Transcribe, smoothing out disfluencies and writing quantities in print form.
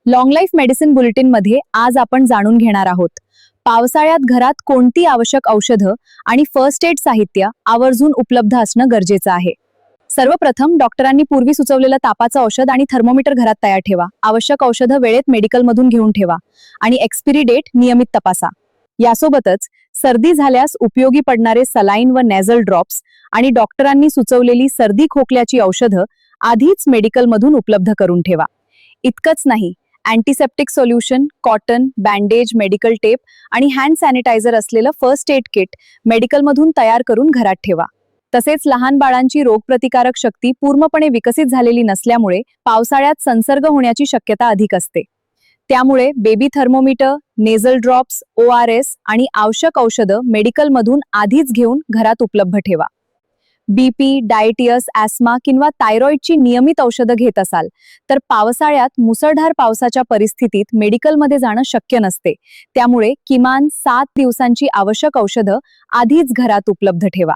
Long life medicine bulletin मध्ये आज आपण जाणून घेणार आहोत पावसाळ्यात घरात कोणती आवश्यक औषधं आणि फर्स्ट एड साहित्य आवर्जून उपलब्ध असणं गरजेचं आहे। सर्वप्रथम डॉक्टरांनी पूर्वी सुचवलेलं तापाचं औषध आणि थर्मोमीटर घरात तयार ठेवा। आवश्यक औषधं वेळेत मेडिकल मधून घेऊन ठेवा आणि एक्सपायरी डेट नियमित तपासा। यासोबतच सर्दी झाल्यास उपयोगी पडणारे सलाईन व नेझल ड्रॉप्स आणि डॉक्टरांनी सुचवलेली सर्दी खोकल्याची औषधं आधीच मेडिकल मधून उपलब्ध करून ठेवा। इतकंच नाही, antiseptic solution, cotton, bandage, medical tape आणि हँड सॅनिटायझर असलेलं फर्स्ट एड किट मेडिकलमधून तयार करून घरात ठेवा। तसेच लहान बाळांची रोगप्रतिकारक शक्ती पूर्णपणे विकसित झालेली नसल्यामुळे पावसाळ्यात संसर्ग होण्याची शक्यता अधिक असते। त्यामुळे baby thermometer, nasal drops, ORS आणि आवश्यक औषधं मेडिकलमधून आधीच घेऊन घरात उपलब्ध ठेवा। बीपी, डायबिटीस, ॲस्मा किंवा थायरॉइडची नियमित औषधं घेत असाल तर पावसाळ्यात मुसळधार पावसाच्या परिस्थितीत मेडिकलमध्ये जाणं शक्य नसते। त्यामुळे किमान 7 दिवसांची आवश्यक औषधं आधीच घरात उपलब्ध ठेवा।